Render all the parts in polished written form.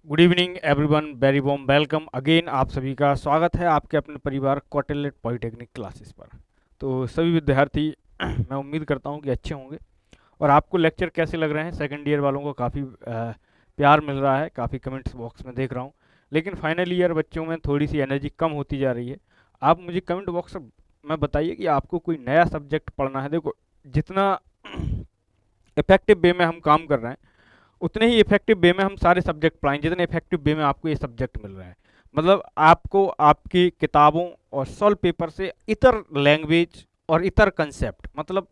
Good evening everyone, very warm welcome again. आप सभी का स्वागत है आपके अपने परिवार कौटिल्य पॉलिटेक्निक क्लासेस पर। तो सभी विद्यार्थी मैं उम्मीद करता हूं कि अच्छे होंगे। और आपको लेक्चर कैसे लग रहे हैं? सेकंड ईयर वालों को काफ़ी प्यार मिल रहा है, काफ़ी कमेंट्स बॉक्स में देख रहा हूं। लेकिन फाइनल ईयर बच्चों में थोड़ी सी एनर्जी कम होती जा रही है। आप मुझे कमेंट बॉक्स में बताइए कि आपको कोई नया सब्जेक्ट पढ़ना है। देखो, जितना इफेक्टिव वे में हम काम कर रहे हैं उतने ही इफेक्टिव वे में हम सारे सब्जेक्ट पढ़ाएंगे जितने इफेक्टिव वे में आपको ये सब्जेक्ट मिल रहा है। मतलब आपको आपकी किताबों और सॉल्व पेपर से इतर लैंग्वेज और इतर कंसेप्ट मतलब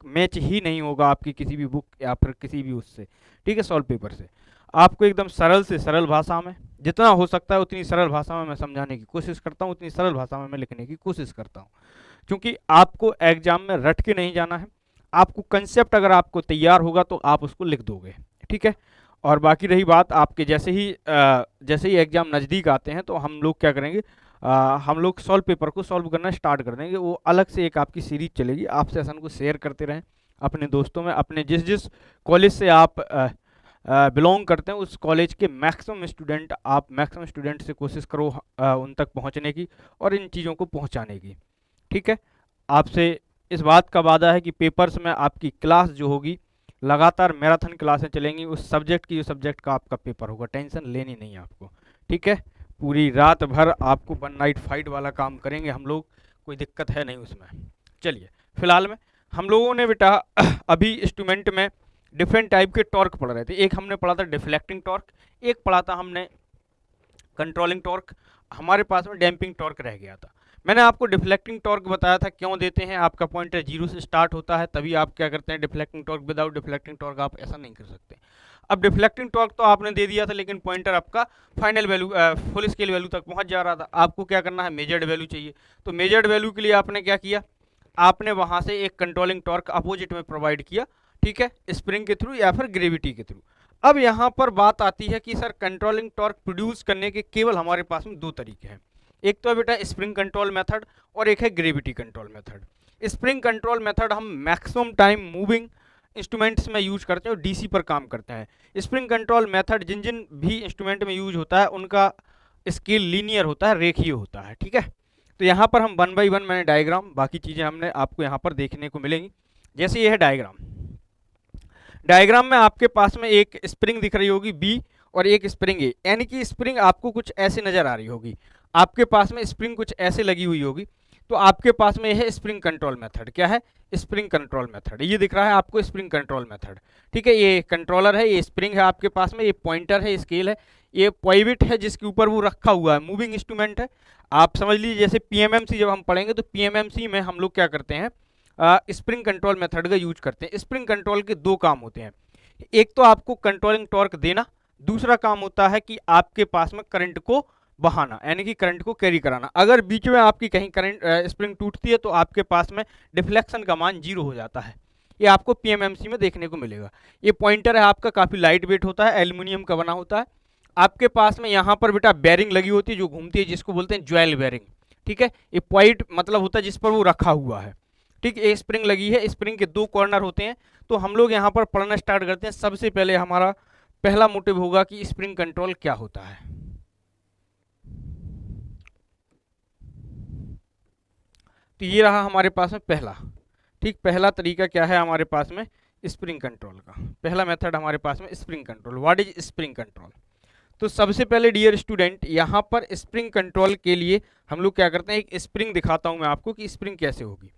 मैच ही नहीं होगा आपकी किसी भी बुक या फिर किसी भी उससे। ठीक है, सॉल्व पेपर से आपको एकदम सरल से सरल भाषा में, जितना हो सकता है उतनी सरल भाषा में मैं समझाने की कोशिश करता हूँ, उतनी सरल भाषा में मैं लिखने की कोशिश करता हूँ। क्योंकि आपको एग्जाम में रट के नहीं जाना है। आपको कंसेप्ट अगर आपको तैयार होगा तो आप उसको लिख दोगे। ठीक है। और बाकी रही बात आपके जैसे ही एग्जाम नज़दीक आते हैं तो हम लोग क्या करेंगे, हम लोग सॉल्व पेपर को सॉल्व करना स्टार्ट कर देंगे। वो अलग से एक आपकी सीरीज चलेगी। आप सेशन को शेयर करते रहें अपने दोस्तों में। अपने जिस जिस कॉलेज से आप बिलोंग करते हैं उस कॉलेज के मैक्सिमम स्टूडेंट से कोशिश करो उन तक पहुंचने की और इन चीज़ों को पहुंचाने की। ठीक है। आपसे इस बात का वादा है कि पेपर्स में आपकी क्लास जो होगी, लगातार मैराथन क्लासें चलेंगी। उस सब्जेक्ट की जो सब्जेक्ट का आपका पेपर होगा, टेंशन लेनी नहीं है आपको। ठीक है। पूरी रात भर आपको वन नाइट फाइट वाला काम करेंगे हम लोग, कोई दिक्कत है नहीं उसमें। चलिए, फिलहाल में हम लोगों ने बेटा अभी इंस्ट्रूमेंट में डिफरेंट टाइप के टॉर्क पढ़ रहे थे। एक हमने पढ़ा था डिफ्लेक्टिंग टॉर्क, एक पढ़ा था हमने कंट्रोलिंग टॉर्क, हमारे पास में डैम्पिंग टॉर्क रह गया था। मैंने आपको डिफ्लेक्टिंग टॉर्क बताया था क्यों देते हैं। आपका पॉइंटर जीरो से स्टार्ट होता है तभी आप क्या करते हैं deflecting torque. Without deflecting torque आप ऐसा नहीं कर सकते। अब डिफ्लेक्टिंग टॉर्क तो आपने दे दिया था लेकिन पॉइंटर आपका final value full scale value तक पहुंच जा रहा था। आपको क्या करना है, मेजर्ड वैल्यू चाहिए। तो मेजर्ड वैल्यू के लिए आपने क्या किया, आपने वहां से एक कंट्रोलिंग टॉर्क अपोजिट में प्रोवाइड किया। ठीक है, स्प्रिंग के थ्रू या फिर ग्रेविटी के थ्रू। अब यहां पर बात आती है कि सर कंट्रोलिंग टॉर्क प्रोड्यूस करने के केवल हमारे पास में दो तरीके हैं। एक तो है बेटा स्प्रिंग कंट्रोल मेथड और एक है gravity control method. Spring control method हम मैक्सिमम टाइम मूविंग इंस्ट्रूमेंट्स में यूज करते हैं और डीसी पर काम करते हैं। स्प्रिंग कंट्रोल मेथड जिन जिन भी इंस्ट्रूमेंट में यूज होता है उनका स्केल लीनियर होता है, रेखीय होता है। ठीक है। तो यहाँ पर हम वन बाई वन मैंने डायग्राम, बाकी चीज़ें हमने आपको यहाँ पर देखने को मिलेंगी। जैसे ये है डायग्राम। डायग्राम में आपके पास में एक स्प्रिंग दिख रही होगी बी और एक स्प्रिंग ए, यानी कि स्प्रिंग आपको कुछ ऐसे नजर आ रही होगी। आपके पास में स्प्रिंग कुछ ऐसे लगी हुई होगी। तो आपके पास में यह है स्प्रिंग कंट्रोल मेथड। क्या है? Spring control method. ये दिख रहा है आपको स्प्रिंग कंट्रोल मेथड। ठीक है, ये कंट्रोलर है, ये स्प्रिंग है आपके पास में, ये पॉइंटर है, स्केल है, ये पॉइविट है जिसके ऊपर वो रखा हुआ है, मूविंग इंस्ट्रूमेंट है। आप समझ लीजिए जैसे पीएमएमसी जब हम पढ़ेंगे तो पीएमएमसी में हम लोग क्या करते हैं, स्प्रिंग कंट्रोल मेथड का यूज करते हैं। स्प्रिंग कंट्रोल के दो काम होते हैं। एक तो आपको कंट्रोलिंग टॉर्क देना, दूसरा काम होता है कि आपके पास में करंट को बहाना, यानी कि करंट को कैरी कराना। अगर बीच में आपकी कहीं करंट स्प्रिंग टूटती है तो आपके पास में डिफ्लेक्शन का मान जीरो हो जाता है। ये आपको पीएमएमसी में देखने को मिलेगा। ये पॉइंटर है आपका, काफ़ी लाइट वेट होता है, एल्यूमिनियम का बना होता है। आपके पास में यहाँ पर बेटा बेरिंग लगी होती है जो घूमती है, जिसको बोलते हैं ज्वेल बेरिंग। ठीक है, ये पॉइंट मतलब होता है जिस पर वो रखा हुआ है। ठीक, ये स्प्रिंग लगी है, स्प्रिंग के दो कॉर्नर होते हैं। तो हम लोग यहाँ पर पढ़ना स्टार्ट करते हैं। सबसे पहले हमारा पहला मोटिव होगा कि स्प्रिंग कंट्रोल क्या होता है। तो ये रहा हमारे पास में पहला। ठीक, पहला तरीका क्या है हमारे पास में स्प्रिंग कंट्रोल का। पहला मेथड हमारे पास में spring control. What is spring control? तो सबसे पहले डियर स्टूडेंट, यहाँ पर स्प्रिंग कंट्रोल के लिए हम लोग क्या करते हैं, एक स्प्रिंग दिखाता हूँ मैं आपको कि स्प्रिंग कैसे होगी।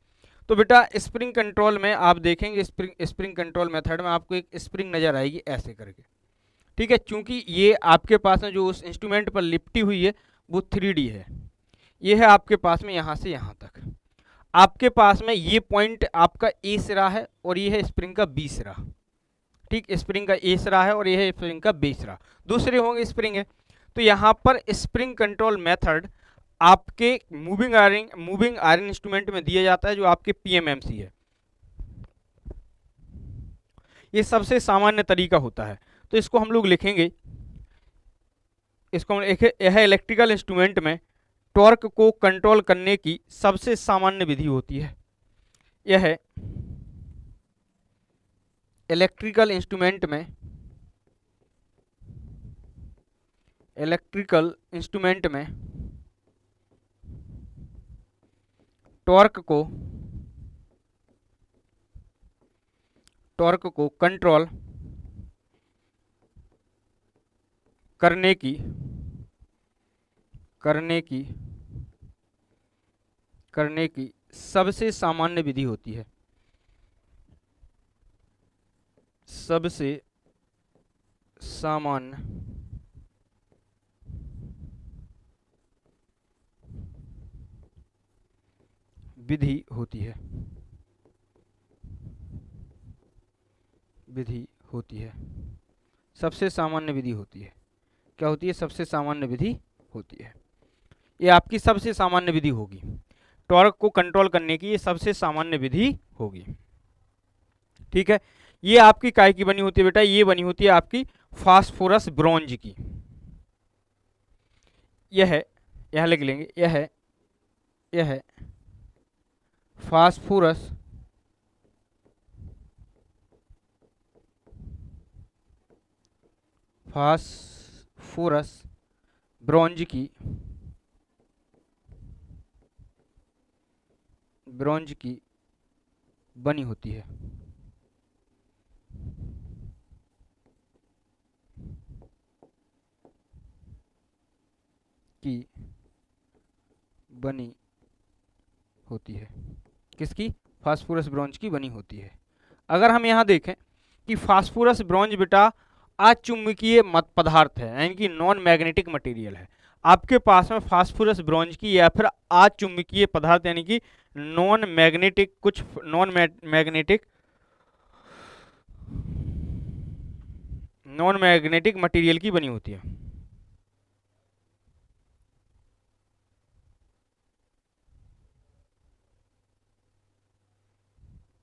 तो बेटा स्प्रिंग कंट्रोल में आप देखेंगे, स्प्रिंग कंट्रोल मेथड में आपको एक स्प्रिंग नजर आएगी ऐसे करके। ठीक है, चूंकि ये आपके पास में जो उस इंस्ट्रूमेंट पर लिपटी हुई है वो 3D है। ये है आपके पास में यहाँ से यहाँ तक। आपके पास में ये पॉइंट आपका ए सिरा है और ये है स्प्रिंग का बी सिरा। ठीक, स्प्रिंग का ए सिरा है और ये है स्प्रिंग का बी सिरा, दूसरे होंगे स्प्रिंग है। तो यहाँ पर स्प्रिंग कंट्रोल मेथड आपके मूविंग आयरन इंस्ट्रूमेंट में दिया जाता है जो आपके पीएमएमसी है। ये सबसे सामान्य तरीका होता है। तो इसको हम लोग लिखेंगे, इसको हम यह इलेक्ट्रिकल इंस्ट्रूमेंट में टॉर्क को कंट्रोल करने की सबसे सामान्य विधि होती है। यह है इलेक्ट्रिकल इंस्ट्रूमेंट में इलेक्ट्रिकल इंस्ट्रूमेंट में टॉर्क को कंट्रोल करने की सबसे सामान्य विधि होती है। सबसे सामान्य विधि होती है। सबसे सामान्य विधि होती है। क्या होती है? सबसे सामान्य विधि होती है। ये आपकी सबसे सामान्य विधि होगी। टॉर्क को कंट्रोल करने की ये सबसे सामान्य विधि होगी। ठीक है, ये आपकी काय की बनी होती है बेटा? ये बनी होती है आपकी फास्फोरस ब्रॉन्ज की। यह लिख लेंगे, यह फास्फोरस ब्रॉन्ज की बनी होती है। किसकी? फास्फोरस ब्रॉन्ज की बनी होती है। अगर हम यहाँ देखें कि फास्फोरस ब्रॉन्ज बेटा अचुंबकीय पदार्थ है, यानी कि नॉन मैग्नेटिक मटेरियल है। आपके पास में फास्फोरस ब्रॉन्ज की या फिर अचुंबकीय पदार्थ यानी कि नॉन मैग्नेटिक मटेरियल की बनी होती है।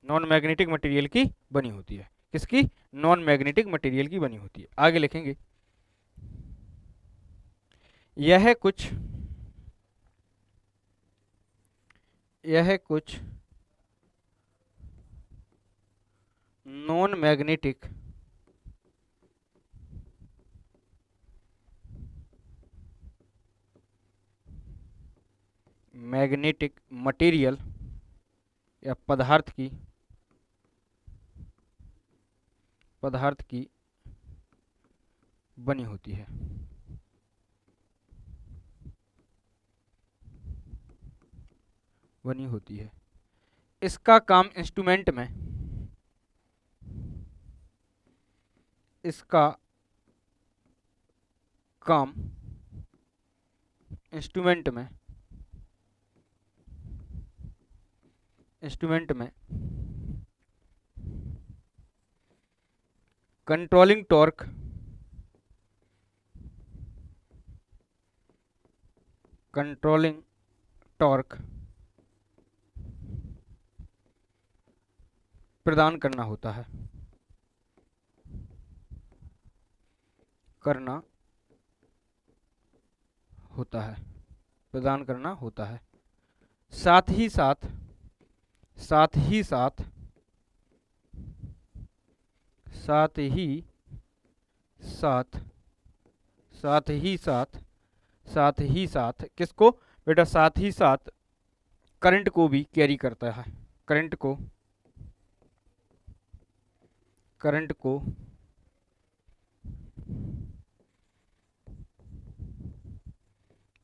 नॉन मैग्नेटिक मटेरियल की बनी होती है। किसकी? नॉन मैग्नेटिक मटेरियल की बनी होती है। आगे लिखेंगे, यह कुछ नॉन मैग्नेटिक मटेरियल या पदार्थ की बनी होती है। इसका काम इंस्ट्रूमेंट में कंट्रोलिंग टॉर्क प्रदान करना होता है। साथ ही साथ किसको बेटा? साथ ही साथ करंट को भी कैरी करता है। करंट को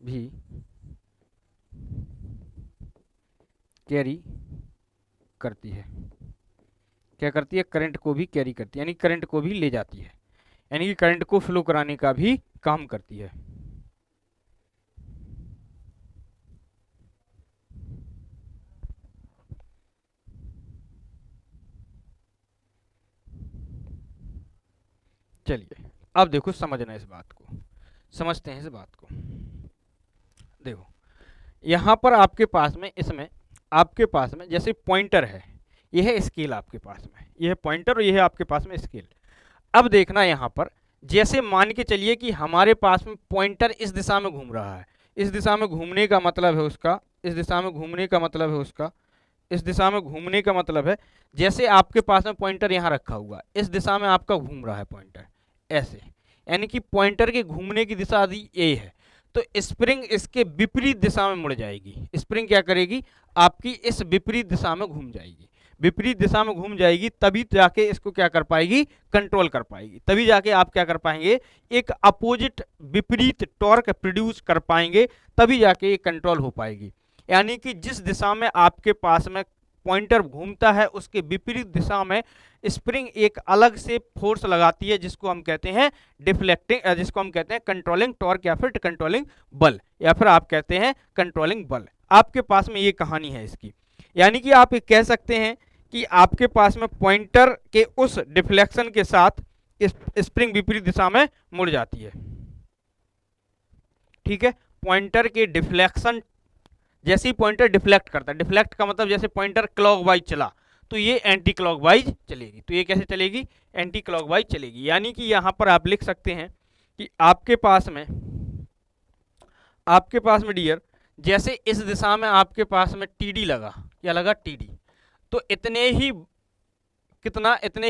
भी कैरी करती है। क्या करती है? करंट को भी कैरी करती है, यानी करंट को भी ले जाती है, यानी कि करंट को फ्लो कराने का भी काम करती है। चलिए अब देखो, समझते हैं इस बात को। देखो यहाँ पर आपके पास में जैसे पॉइंटर है, यह है स्केल आपके पास में, यह है पॉइंटर और यह है आपके पास में स्केल। अब देखना यहाँ पर, जैसे मान के चलिए कि हमारे पास में पॉइंटर इस दिशा में घूम रहा है। इस दिशा में घूमने का मतलब है उसका, जैसे आपके पास में पॉइंटर यहाँ रखा हुआ, इस दिशा में आपका घूम रहा है पॉइंटर, ऐसे, यानी कि पॉइंटर के घूमने की दिशा यदि ए है तो स्प्रिंग इसके विपरीत दिशा में मुड़ जाएगी। स्प्रिंग क्या करेगी, आपकी इस विपरीत दिशा में घूम जाएगी, विपरीत दिशा में घूम जाएगी, तभी जाके इसको क्या कर पाएगी, कंट्रोल कर पाएगी, तभी जाके आप क्या कर पाएंगे, एक अपोजिट विपरीत टॉर्क प्रोड्यूस कर पाएंगे, तभी जाके ये कंट्रोल हो पाएगी। यानी कि जिस दिशा में आपके पास में पॉइंटर घूमता है उसके विपरीत दिशा में स्प्रिंग एक अलग से फोर्स लगाती है जिसको हम कहते हैं डिफ्लेक्टिंग, जिसको हम कहते हैं कंट्रोलिंग टॉर्क या फिर कंट्रोलिंग बल, या फिर आप कहते हैं कंट्रोलिंग बल। आपके पास में ये कहानी है इसकी। यानी कि आप कह सकते हैं कि आपके पास में पॉइंटर के उस डिफ्लेक्शन के साथ स्प्रिंग विपरीत दिशा में मुड़ जाती है। ठीक है, पॉइंटर के डिफ्लेक्शन, जैसे ही पॉइंटर डिफ्लेक्ट करता है, डिफ्लेक्ट का मतलब जैसे पॉइंटर क्लॉकवाइज चला तो ये एंटी क्लॉकवाइज चलेगी, तो ये कैसे चलेगी, एंटी क्लॉकवाइज चलेगी। यानी कि यहां पर आप लिख सकते हैं कि आपके पास में डियर, जैसे इस दिशा में आपके पास में टीडी लगा, क्या लगा, टीडी, तो इतने ही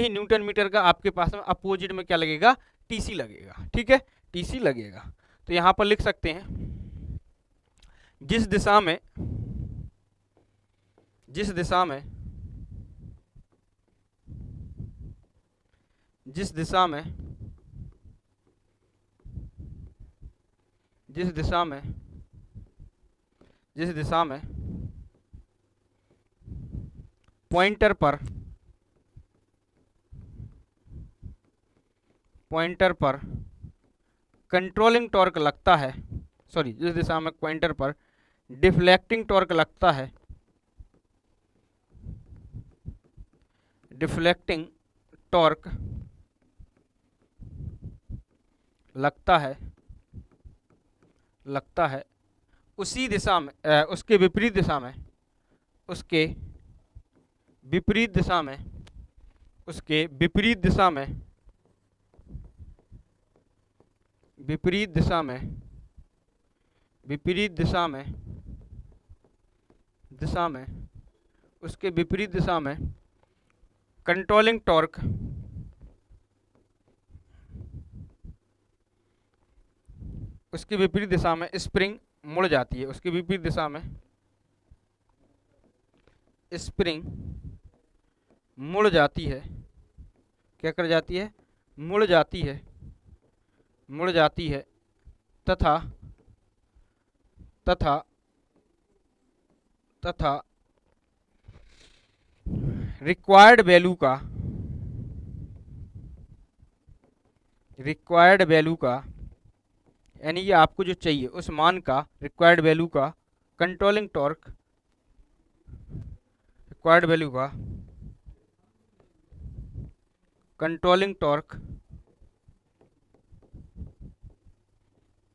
न्यूटन मीटर का आपके पास में अपोजिट में क्या लगेगा, टीसी लगेगा। ठीक है, टीसी लगेगा। तो यहां पर लिख सकते हैं जिस दिशा में जिस दिशा में जिस दिशा में जिस दिशा में जिस दिशा में पॉइंटर पर कंट्रोलिंग टॉर्क लगता है, सॉरी, जिस दिशा में पॉइंटर पर डिफ्लेक्टिंग टॉर्क लगता है, डिफ्लेक्टिंग टॉर्क लगता है उसी दिशा में, उसके विपरीत दिशा में, उसके विपरीत दिशा में विपरीत दिशा में उसके विपरीत दिशा में कंट्रोलिंग टॉर्क उसकी विपरीत दिशा में स्प्रिंग मुड़ जाती है, उसकी विपरीत दिशा में स्प्रिंग मुड़ जाती है, क्या कर जाती है, मुड़ जाती है तथा रिक्वायर्ड वैल्यू का यानी ये आपको जो चाहिए उस मान का, रिक्वायर्ड वैल्यू का कंट्रोलिंग टॉर्क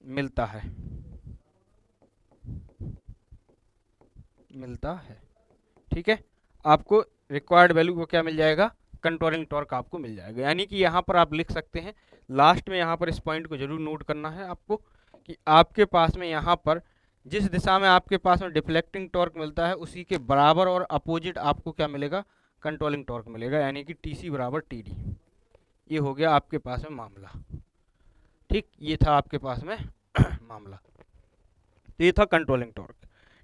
मिलता है। ठीक है, आपको रिक्वायर्ड वैल्यू को क्या मिल जाएगा, कंट्रोलिंग टॉर्क आपको मिल जाएगा। यानी कि यहाँ पर आप लिख सकते हैं, लास्ट में यहाँ पर इस पॉइंट को जरूर नोट करना है आपको कि आपके पास में यहाँ पर जिस दिशा में आपके पास में डिफ्लेक्टिंग टॉर्क मिलता है उसी के बराबर और अपोजिट आपको क्या मिलेगा, कंट्रोलिंग टॉर्क मिलेगा, यानी कि टीसी बराबर टीडी। ये हो गया आपके पास में मामला। ठीक, ये था आपके पास में मामला, तो ये था कंट्रोलिंग टॉर्क।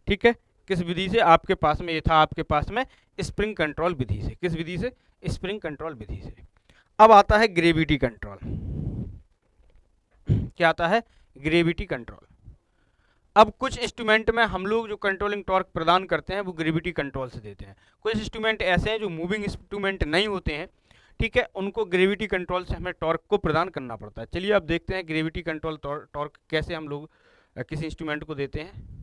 ठीक है, किस विधि से, आपके पास में ये था आपके पास में स्प्रिंग कंट्रोल विधि से। किस विधि से, स्प्रिंग कंट्रोल विधि से। अब आता है ग्रेविटी कंट्रोल। क्या आता है, ग्रेविटी कंट्रोल। अब कुछ इंस्ट्रूमेंट में हम लोग जो कंट्रोलिंग टॉर्क प्रदान करते हैं वो ग्रेविटी कंट्रोल से देते हैं। कुछ इंस्ट्रूमेंट ऐसे हैं जो मूविंग इंस्ट्रूमेंट नहीं होते हैं, ठीक है, उनको ग्रेविटी कंट्रोल से हमें टॉर्क को प्रदान करना पड़ता है। चलिए अब देखते हैं ग्रेविटी कंट्रोल टॉर्क कैसे हम लोग किसी इंस्ट्रूमेंट को देते हैं।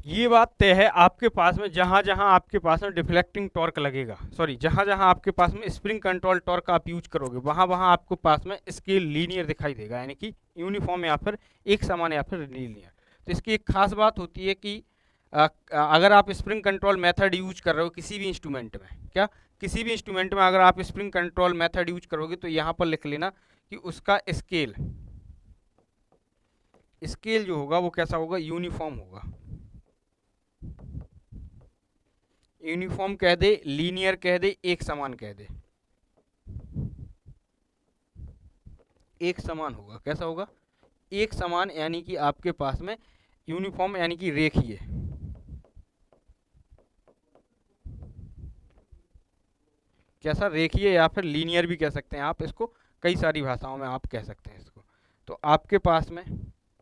ये बात तय है आपके पास में जहां जहां आपके पास में डिफ्लेक्टिंग टॉर्क लगेगा, सॉरी, जहां जहां आपके पास में स्प्रिंग कंट्रोल टॉर्क आप यूज करोगे वहां वहां आपको पास में स्केल लीनियर दिखाई देगा, यानी कि यूनिफॉर्म या फिर एक समान या फिर लीनियर। तो इसकी एक खास बात होती है कि अगर आप स्प्रिंग कंट्रोल मेथड यूज कर रहे हो किसी भी इंस्ट्रूमेंट में, क्या किसी भी इंस्ट्रूमेंट में अगर आप स्प्रिंग कंट्रोल मेथड यूज करोगे तो यहाँ पर लिख लेना कि उसका स्केल जो होगा वो कैसा होगा, यूनिफॉर्म होगा। यूनिफॉर्म कह दे, लीनियर कह दे, एक समान कह दे। एक समान होगा। कैसा होगा? एक समान, यानी कि आपके पास में यूनिफॉर्म यानी कि रेखीय। कैसा? रेखीय या फिर लीनियर भी कह सकते हैं आप इसको, कई सारी भाषाओं में आप कह सकते हैं इसको। तो आपके पास में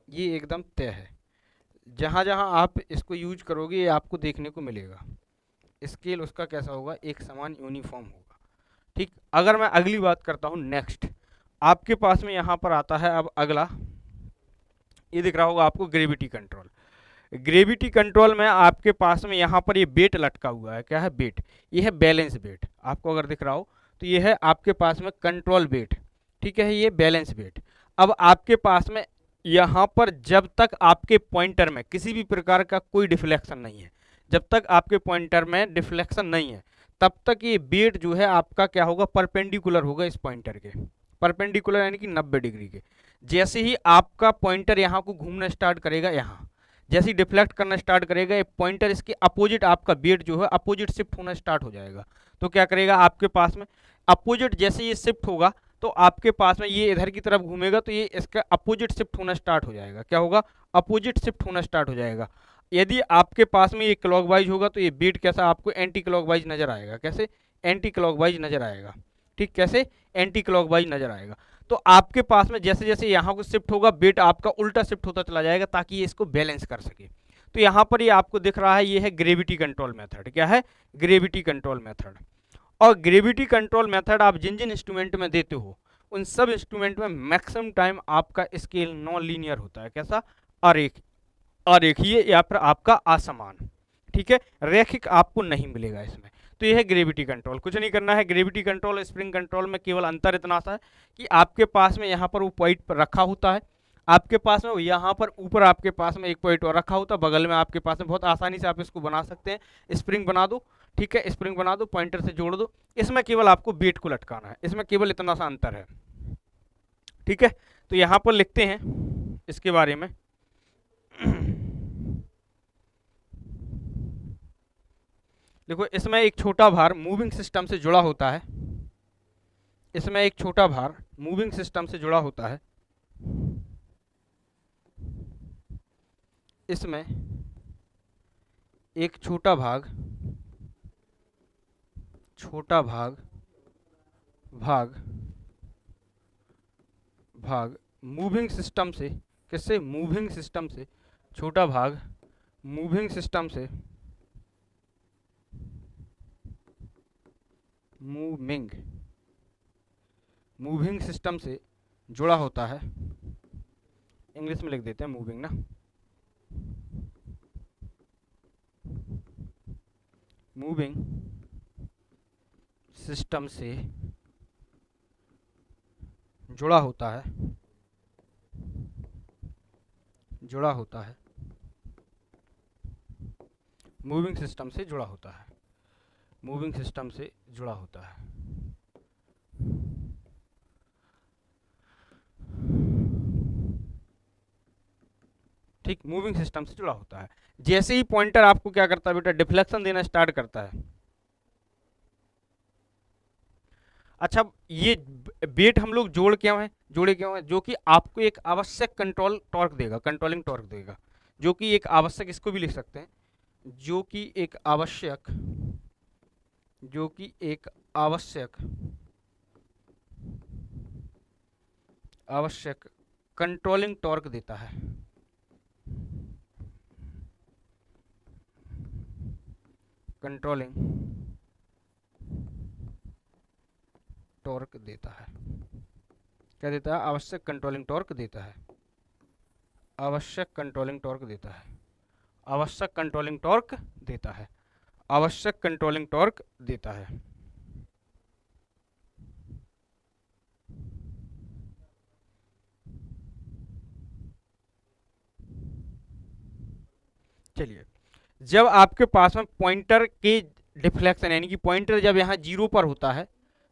ये एकदम तय है, जहाँ जहाँ आप इसको यूज करोगे ये आपको देखने को मिलेगा। स्केल उसका कैसा होगा? एक समान यूनिफॉर्म होगा। ठीक, अगर मैं अगली बात करता हूँ, नेक्स्ट आपके पास में यहाँ पर आता है अब अगला, ये दिख रहा होगा आपको, ग्रेविटी कंट्रोल। ग्रेविटी कंट्रोल में आपके पास में यहाँ पर ये बेट लटका हुआ है। क्या है? बेट। ये है बैलेंस बेट, आपको अगर दिख रहा हो तो ये है आपके पास में कंट्रोल बेट। ठीक है, ये बैलेंस बेट। अब आपके पास में यहाँ पर जब तक आपके पॉइंटर में किसी भी प्रकार का कोई डिफ्लेक्शन नहीं है, जब तक आपके पॉइंटर में डिफ्लेक्शन नहीं है, तब तक ये बेट जो है आपका क्या होगा? परपेंडिकुलर होगा इस पॉइंटर के, परपेंडिकुलर यानी कि 90 डिग्री के। जैसे ही आपका पॉइंटर यहाँ को घूमना स्टार्ट करेगा, यहाँ जैसे ही डिफ्लेक्ट करना स्टार्ट करेगा, ये पॉइंटर इसके अपोजिट, आपका बेट जो है अपोजिट शिफ्ट होना स्टार्ट हो जाएगा। तो क्या करेगा? आपके पास में अपोजिट जैसे ये शिफ्ट होगा तो आपके पास में ये इधर की तरफ घूमेगा, तो ये इसका अपोजिट शिफ्ट होना स्टार्ट हो जाएगा। क्या होगा? अपोजिट शिफ्ट होना स्टार्ट हो जाएगा। यदि आपके पास में ये क्लॉकवाइज होगा तो ये बेट कैसा आपको? एंटी क्लॉकवाइज नजर आएगा। कैसे? एंटी क्लॉकवाइज नजर आएगा। ठीक, कैसे? एंटी क्लॉकवाइज नजर आएगा। तो आपके पास में जैसे जैसे यहाँ को शिफ्ट होगा, बेट आपका उल्टा शिफ्ट होता चला जाएगा ताकि ये इसको बैलेंस कर सके। तो यहाँ पर ये आपको दिख रहा है, ये है ग्रेविटी कंट्रोल मेथड। क्या है? Gravity control method. और ग्रेविटी कंट्रोल मेथड आप जिन जिन इंस्ट्रूमेंट में देते हो, उन सब इंस्ट्रूमेंट में मैक्सिमम टाइम आपका स्केल नॉन लीनियर होता है। कैसा? अरेखीय या फिर आपका असमान। ठीक है, रैखिक आपको नहीं मिलेगा इसमें। तो यह है ग्रेविटी कंट्रोल। कुछ नहीं करना है। ग्रेविटी कंट्रोल और स्प्रिंग कंट्रोल में केवल अंतर इतना सा है कि आपके पास में यहाँ पर वो पॉइंट पर रखा होता है, आपके पास में यहाँ पर ऊपर आपके पास में एक पॉइंट और रखा होता है, बगल में आपके पास में बहुत आसानी से आप इसको बना सकते हैं। स्प्रिंग बना दो। ठीक है, स्प्रिंग बना दो, पॉइंटर से जोड़ दो। इसमें केवल आपको बेट को लटकाना है, इसमें केवल इतना सा अंतर है। ठीक है, तो यहाँ पर लिखते हैं इसके बारे में। देखो, इसमें एक छोटा भार मूविंग सिस्टम से जुड़ा होता है। इसमें एक छोटा भार मूविंग सिस्टम से जुड़ा होता है। इसमें एक छोटा भाग भाग भाग मूविंग सिस्टम से, किससे? मूविंग सिस्टम से। छोटा भाग मूविंग सिस्टम से, मूविंग सिस्टम से जुड़ा होता है। इंग्लिश में लिख देते हैं मूविंग ना। मूविंग सिस्टम से जुड़ा होता है, मूविंग सिस्टम से जुड़ा होता है, मूविंग सिस्टम से जुड़ा होता है। ठीक, मूविंग सिस्टम से जुड़ा होता है। जैसे ही पॉइंटर आपको क्या करता है बेटा? डिफ्लेक्शन देना स्टार्ट करता है। अच्छा, ये बेट हम लोग जोड़े क्यों हैं? जो कि आपको एक आवश्यक कंट्रोल टॉर्क देगा, कंट्रोलिंग टॉर्क देगा, जो कि एक आवश्यक, इसको भी लिख सकते हैं, जो कि एक आवश्यक कंट्रोलिंग टॉर्क देता है। कंट्रोलिंग टॉर्क देता है। क्या देता है? आवश्यक कंट्रोलिंग टॉर्क देता है। आवश्यक कंट्रोलिंग टॉर्क देता है। आवश्यक कंट्रोलिंग टॉर्क देता है। आवश्यक कंट्रोलिंग टॉर्क देता है। चलिए, जब आपके पास में पॉइंटर के डिफ्लेक्शन, यानी कि पॉइंटर जब यहाँ जीरो पर होता है,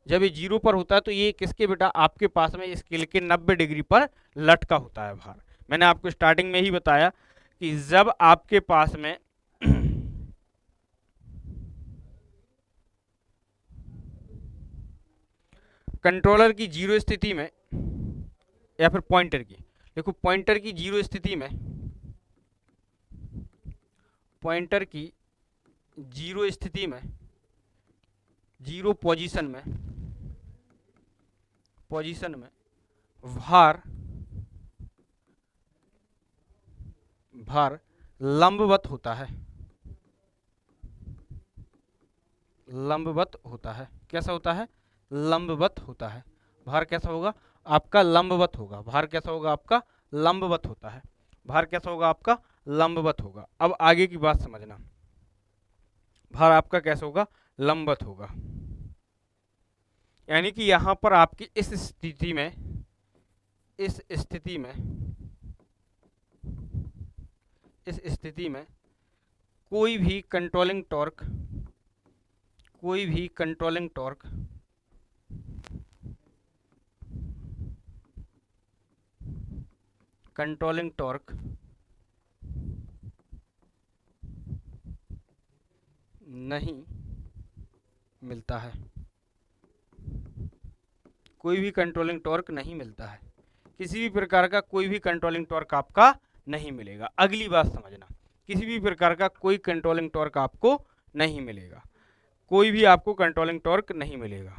जब ये जीरो पर होता है तो ये किसके बेटा? आपके पास में स्केल के 90 डिग्री पर लटका होता है भार। मैंने आपको स्टार्टिंग में ही बताया कि जब आपके पास में कंट्रोलर की जीरो स्थिति में या फिर पॉइंटर की, देखो पॉइंटर की जीरो स्थिति में, पॉइंटर की जीरो स्थिति में, जीरो पोजीशन में, पोजीशन में भार, भार लंबवत होता है, लंबवत होता है। कैसा होता है? लंबवत होता है। भार कैसा होगा आपका? लंबवत होगा। भार कैसा होगा आपका? लंबवत होता है। भार कैसा होगा आपका? लंबवत होगा। अब आगे की बात समझना, भार आपका कैसा होगा? लंबवत होगा। यानी कि यहां पर आपकी इस स्थिति में, इस स्थिति में, इस स्थिति में कोई भी कंट्रोलिंग टॉर्क, कोई भी कंट्रोलिंग टॉर्क कंट्रोलिंग टॉर्क नहीं मिलता है, कोई भी कंट्रोलिंग टॉर्क नहीं मिलता है। किसी भी प्रकार का कोई भी कंट्रोलिंग टॉर्क आपका नहीं मिलेगा। अगली बात समझना, किसी भी प्रकार का कोई कंट्रोलिंग टॉर्क आपको नहीं मिलेगा, कोई भी आपको कंट्रोलिंग टॉर्क नहीं मिलेगा।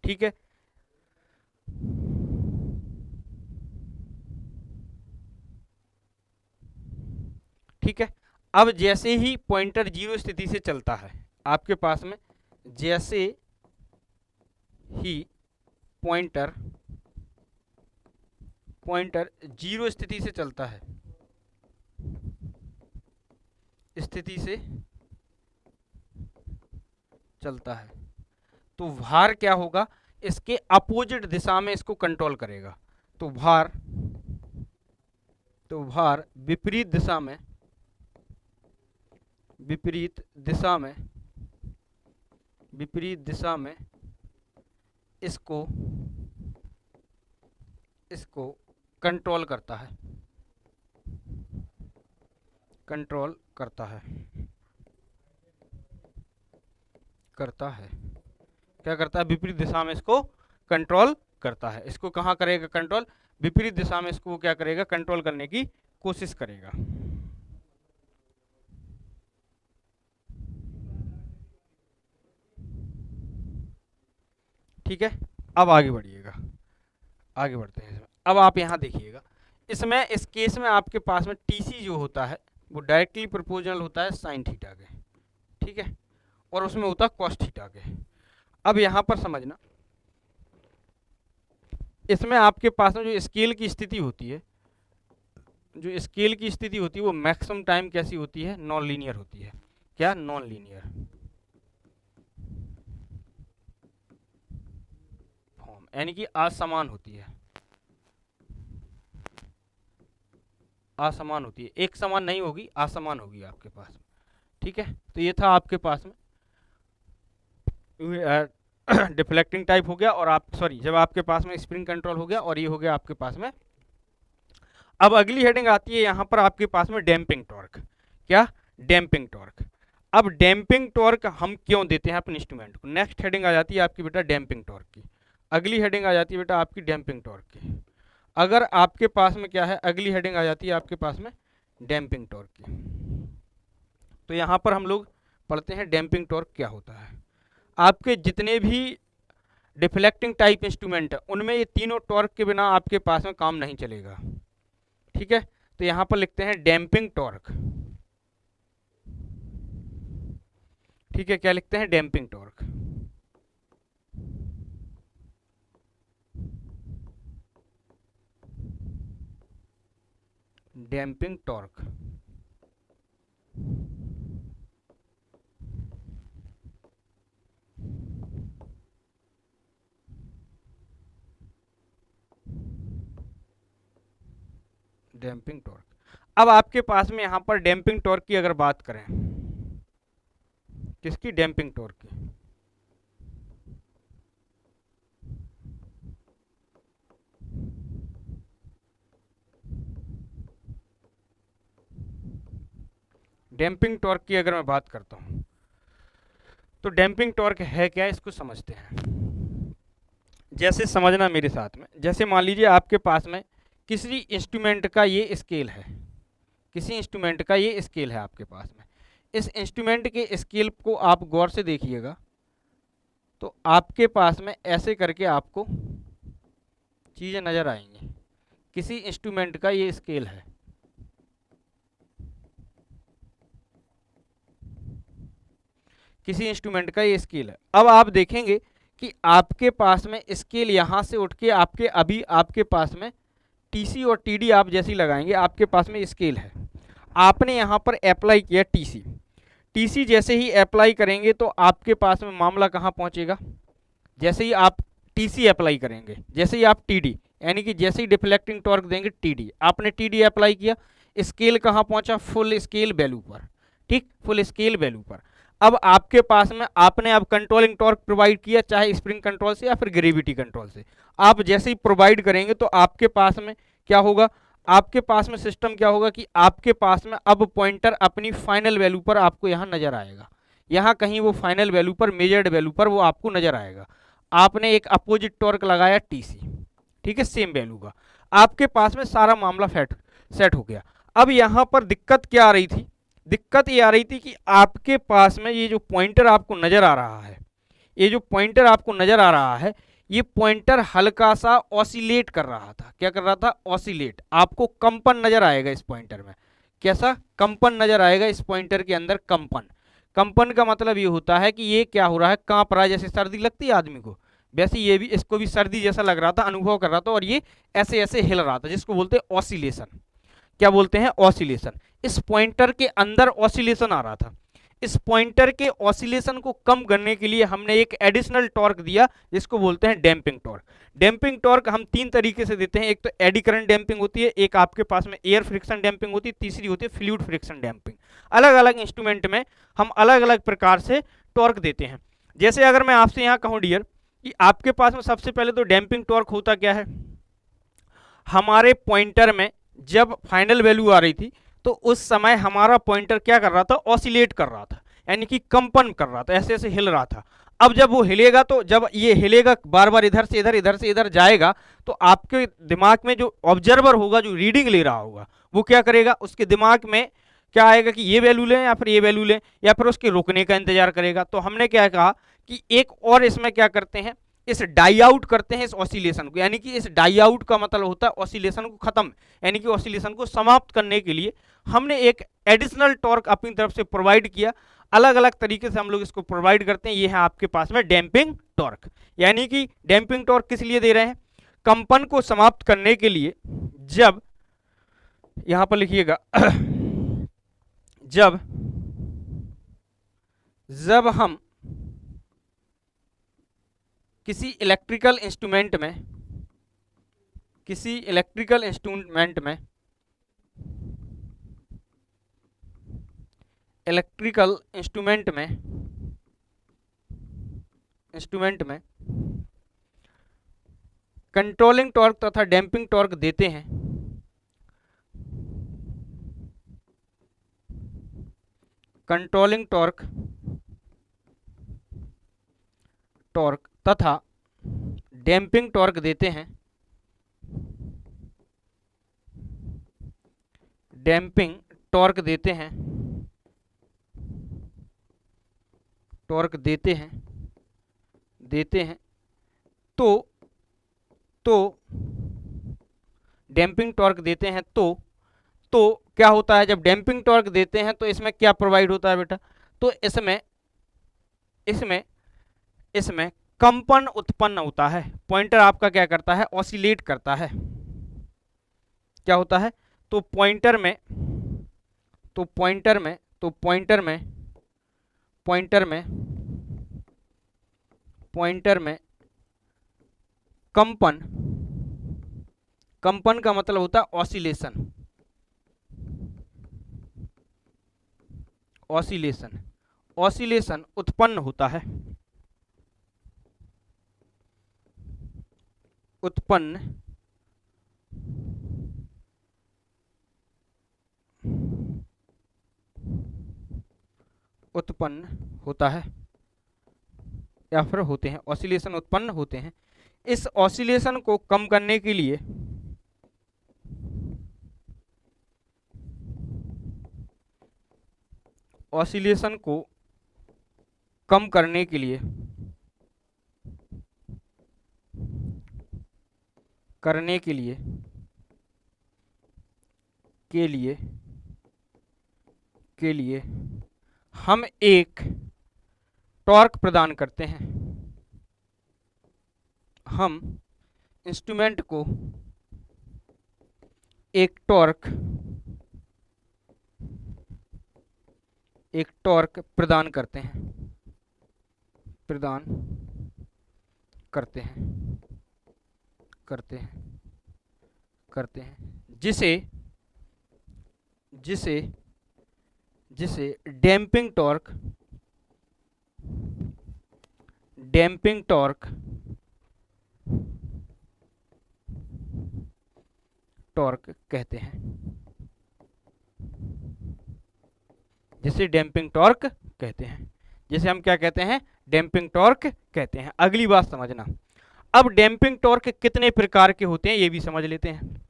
ठीक है, ठीक है। अब जैसे ही पॉइंटर जीरो स्थिति से चलता है आपके पास में, जैसे ही पॉइंटर, पॉइंटर जीरो स्थिति से चलता है, स्थिति से चलता है, तो भार क्या होगा? इसके अपोजिट दिशा में इसको कंट्रोल करेगा। तो भार, तो भार विपरीत दिशा में, विपरीत दिशा में, विपरीत दिशा में इसको, इसको कंट्रोल करता है, कंट्रोल करता है, करता है। क्या करता है? विपरीत दिशा में इसको कंट्रोल करता है। इसको कहाँ करेगा कंट्रोल? विपरीत दिशा में इसको क्या करेगा? कंट्रोल करने की कोशिश करेगा। ठीक है, अब आगे बढ़िएगा, आगे बढ़ते हैं इसमें। अब आप यहाँ देखिएगा, इसमें इस केस में आपके पास में टीसी जो होता है वो डायरेक्टली प्रोपोर्शनल होता है साइन थीटा के, ठीक है, और उसमें होता है कॉस थीटा के। अब यहाँ पर समझना, इसमें आपके पास में जो स्केल की स्थिति होती है, जो स्केल की स्थिति होती है वो मैक्सिमम टाइम कैसी होती है? नॉन लीनियर होती है। क्या? नॉन लीनियर फॉर्म, यानी कि असमान होती है, असमान होती है, एक समान नहीं होगी, असमान होगी आपके पास में। ठीक है, तो ये था आपके पास में डिफ्लेक्टिंग टाइप हो गया, और आप सॉरी, जब आपके पास में स्प्रिंग कंट्रोल हो गया, और ये हो गया आपके पास में। अब अगली हेडिंग आती है यहाँ पर आपके पास में डैम्पिंग टॉर्क। क्या? Damping torque. अब डैम्पिंग टॉर्क हम क्यों देते हैं अपने इंस्ट्रूमेंट को? नेक्स्ट हेडिंग आ जाती है आपकी बेटा डैम्पिंग टॉर्क की। अगली हेडिंग आ जाती है बेटा आपकी डैम्पिंग टॉर्क की। अगर आपके पास में क्या है, अगली हेडिंग आ जाती है आपके पास में डैम्पिंग टॉर्क की। तो यहाँ पर हम लोग पढ़ते हैं डैम्पिंग टॉर्क क्या होता है। आपके जितने भी डिफ्लेक्टिंग टाइप इंस्ट्रूमेंट है उनमें ये तीनों टॉर्क के बिना आपके पास में काम नहीं चलेगा। ठीक है, तो यहाँ पर लिखते हैं डैम्पिंग टॉर्क। ठीक है, क्या लिखते हैं? Damping torque. Damping torque. Damping torque. अब आपके पास में यहाँ पर डैम्पिंग टॉर्क की अगर बात करें, किसकी? डैम्पिंग टॉर्क की। डैम्पिंग टॉर्क की अगर मैं बात करता हूँ, तो डैम्पिंग टॉर्क है क्या, इसको समझते हैं। जैसे समझना मेरे साथ में, जैसे मान लीजिए आपके पास में किसी इंस्ट्रूमेंट का ये स्केल है, किसी इंस्ट्रूमेंट का ये स्केल है आपके पास में। इस इंस्ट्रूमेंट के स्केल को आप गौर से देखिएगा तो आपके पास में ऐसे करके आपको चीज़ें नज़र आएंगी। किसी इंस्ट्रूमेंट का ये स्केल है, किसी इंस्ट्रूमेंट का ये स्केल है। अब आप देखेंगे कि आपके पास में स्केल यहाँ से उठ के आपके अभी आपके पास में टीसी और टीडी आप जैसी लगाएंगे, आपके पास में स्केल है, आपने यहाँ पर अप्लाई किया टीसी। टीसी जैसे ही अप्लाई करेंगे तो आपके पास में मामला कहाँ पहुँचेगा, जैसे ही आप टीसी अप्लाई करेंगे, जैसे ही आप टीडी यानी कि जैसे ही डिफ्लेक्टिंग टॉर्क देंगे टीडी, आपने टीडी अप्लाई किया, स्केल कहाँ पहुँचा, फुल स्केल वैल्यू पर, ठीक, फुल स्केल वैल्यू पर। अब आपके पास में आपने अब कंट्रोलिंग टॉर्क प्रोवाइड किया, चाहे स्प्रिंग कंट्रोल से या फिर ग्रेविटी कंट्रोल से। आप जैसे ही प्रोवाइड करेंगे तो आपके पास में क्या होगा, आपके पास में सिस्टम क्या होगा कि आपके पास में अब पॉइंटर अपनी फाइनल वैल्यू पर आपको यहाँ नजर आएगा, यहाँ कहीं वो फाइनल वैल्यू पर, मेजर्ड वैल्यू पर वो आपको नजर आएगा। आपने एक अपोजिट टॉर्क लगाया टीसी, ठीक है, सेम वैल्यू का, आपके पास में सारा मामला सेट हो गया। अब यहाँ पर दिक्कत क्या आ रही थी, दिक्कत ये आ रही थी कि आपके पास में ये जो पॉइंटर आपको नजर आ रहा है, ये जो पॉइंटर आपको नजर आ रहा है, ये पॉइंटर हल्का सा ऑसिलेट कर रहा था। क्या कर रहा था, ऑसिलेट। आपको कंपन नजर आएगा इस पॉइंटर में, कैसा कंपन नजर आएगा इस पॉइंटर के अंदर, कंपन। कंपन का मतलब ये होता है कि ये क्या हो रहा है, कांप रहा है, जैसे सर्दी लगती है आदमी को, वैसे ये भी, इसको भी सर्दी जैसा लग रहा था, अनुभव कर रहा था, और ये ऐसे ऐसे हिल रहा था, जिसको बोलते हैं ऑसिलेशन। क्या बोलते हैं, ऑसिलेशन। इस पॉइंटर के अंदर ऑसिलेशन आ रहा था। इस पॉइंटर के ऑसिलेशन को कम करने के लिए हमने एक एडिशनल टॉर्क दिया, जिसको बोलते हैं डैम्पिंग टॉर्क। डैम्पिंग टॉर्क हम तीन तरीके से देते हैं, एक तो एडी करंट डैम्पिंग होती है, एक आपके पास में एयर फ्रिक्शन डैम्पिंग होती है, तीसरी होती है फ्लूइड फ्रिक्शन डैम्पिंग। अलग अलग इंस्ट्रूमेंट में हम अलग अलग प्रकार से टॉर्क देते हैं। जैसे अगर मैं आपसे यहाँ कहूँ डियर कि आपके पास में सबसे पहले तो डैम्पिंग टॉर्क होता क्या है, हमारे पॉइंटर में जब फाइनल वैल्यू आ रही थी तो उस समय हमारा पॉइंटर क्या कर रहा था, ऑसिलेट कर रहा था, यानी कि कंपन कर रहा था, ऐसे ऐसे हिल रहा था। अब जब वो हिलेगा तो जब ये हिलेगा बार बार इधर से इधर, इधर से इधर जाएगा, तो आपके दिमाग में जो ऑब्जर्वर होगा, जो रीडिंग ले रहा होगा, वो क्या करेगा, उसके दिमाग में क्या आएगा कि ये वैल्यू लें या फिर ये वैल्यू लें, या फिर उसके रुकने का इंतजार करेगा। तो हमने क्या कहा कि एक और इसमें क्या करते हैं, इस डाई आउट करते हैं इस ऑसिलेशन को, यानी कि इस डाई आउट का मतलब होता है ऑसिलेशन को खत्म, यानी कि ऑसिलेशन को समाप्त करने के लिए हमने एक एडिशनल टॉर्क अपनी तरफ से प्रोवाइड किया। अलग अलग तरीके से हम लोग इसको प्रोवाइड करते हैं। ये है आपके पास में डैम्पिंग टॉर्क, यानी कि डैम्पिंग टॉर्क किस लिए दे रहे हैं, कंपन को समाप्त करने के लिए। जब यहां पर लिखिएगा जब हम किसी इलेक्ट्रिकल इंस्ट्रूमेंट में कंट्रोलिंग टॉर्क तथा डैम्पिंग टॉर्क देते हैं, कंट्रोलिंग टॉर्क तथा डैम्पिंग टॉर्क देते हैं, डैम्पिंग टॉर्क देते हैं, टॉर्क देते हैं, तो डैम्पिंग टॉर्क देते हैं तो क्या होता है, जब डैम्पिंग टॉर्क देते हैं तो इसमें क्या प्रोवाइड होता है बेटा, तो इसमें कंपन उत्पन्न होता है। पॉइंटर आपका क्या करता है, ऑसिलेट करता है। क्या होता है, तो पॉइंटर में कंपन का मतलब होता है ऑसिलेशन उत्पन्न होता है, उत्पन्न होता है या फिर होते हैं, ऑसिलेशन उत्पन्न होते हैं। इस ऑसिलेशन को कम करने के लिए ऑसिलेशन को कम करने के लिए के लिए हम एक टॉर्क प्रदान करते हैं। हम इंस्ट्रूमेंट को एक टॉर्क प्रदान करते हैं जिसे डैम्पिंग टॉर्क कहते हैं। जिसे हम क्या कहते हैं? डैम्पिंग टॉर्क कहते हैं। अगली बात समझना। अब डैम्पिंग टॉर्क कितने प्रकार के होते हैं ये भी समझ लेते हैं।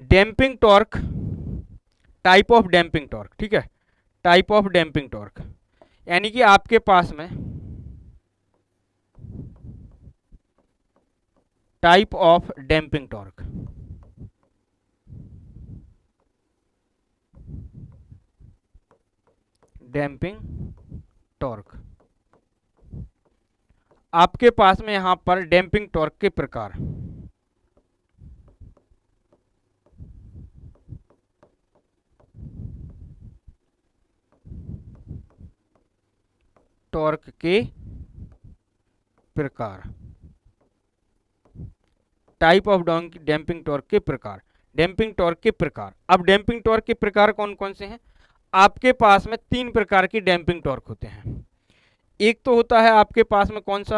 Damping torque, type of damping torque, ठीक है, टाइप ऑफ डैम्पिंग टॉर्क, यानी कि आपके पास में टाइप ऑफ डैम्पिंग टॉर्क, आपके पास में यहां पर डैम्पिंग टॉर्क के प्रकार, टाइप ऑफ डैम्पिंग टॉर्क के प्रकार, अब डैम्पिंग टॉर्क के प्रकार कौन कौन से हैं? आपके पास में 3 प्रकार की डैम्पिंग टॉर्क होते हैं। एक तो होता है आपके पास में कौन सा?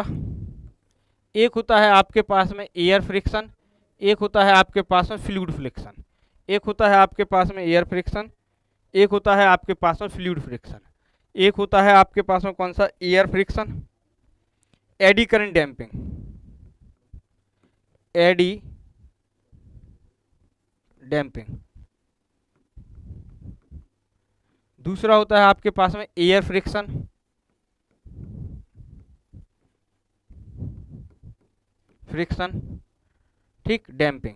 एक होता है आपके पास में एयर फ्रिक्शन, एक होता है आपके पास में फ्लूइड फ्रिक्शन, एक होता है आपके पास में एयर फ्रिक्शन, एक होता है आपके पास में फ्लूइड फ्रिक्शन, एक होता है आपके पास में कौन सा? Air friction. Eddy current damping, दूसरा होता है आपके पास में एयर फ्रिक्शन, ठीक, डैम्पिंग।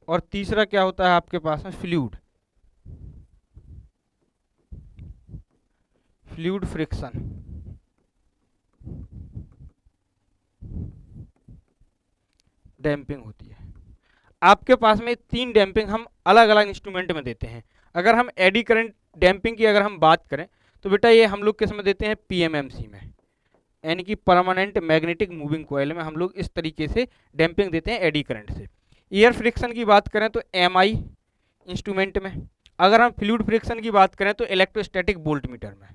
और तीसरा क्या होता है आपके पास में? Fluid friction. डैम्पिंग होती है। आपके पास में 3 डैम्पिंग हम अलग अलग इंस्ट्रूमेंट में देते हैं। अगर हम एडी करंट डैम्पिंग की अगर हम बात करें तो बेटा ये हम लोग किस में देते हैं? पीएमएमसी में, यानी कि परमानेंट मैग्नेटिक मूविंग कॉइल में हम लोग इस तरीके से डैम्पिंग देते हैं एडी करंट से। एयर फ्रिक्शन की बात करें तो एमआई इंस्ट्रूमेंट में। अगर हम फ्लूइड फ्रिक्शन की बात करें तो इलेक्ट्रोस्टैटिक वोल्टमीटर में।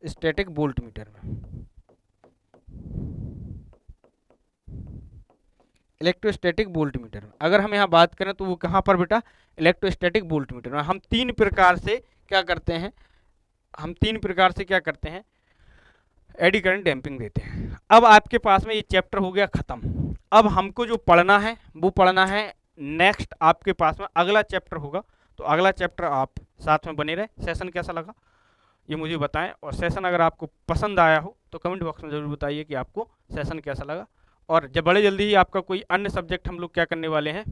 स्टैटिक वोल्टमीटर में, इलेक्ट्रोस्टैटिक वोल्टमीटर में। अगर हम यहाँ बात करें तो वो कहाँ पर बेटा? इलेक्ट्रोस्टैटिक वोल्टमीटर में। हम 3 प्रकार से क्या करते हैं? एडी करंट डैम्पिंग देते हैं। अब आपके पास में ये चैप्टर हो गया खत्म। अब हमको जो पढ़ना है वो पढ़ना है नेक्स्ट, आपके पास में अगला चैप्टर होगा, तो अगला चैप्टर आप साथ में बने रहे। सेशन कैसा लगा ये मुझे बताएं, और सेशन अगर आपको पसंद आया हो तो कमेंट बॉक्स में ज़रूर बताइए कि आपको सेशन कैसा लगा। और जब बड़े जल्दी ही आपका कोई अन्य सब्जेक्ट हम लोग क्या करने वाले हैं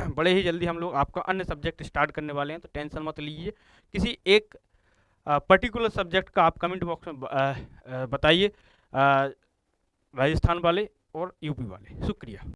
बड़े ही जल्दी हम लोग आपका अन्य सब्जेक्ट स्टार्ट करने वाले हैं, तो टेंशन मत लीजिए। किसी एक पर्टिकुलर सब्जेक्ट का आप कमेंट बॉक्स में बताइए, राजस्थान वाले और यूपी वाले। शुक्रिया।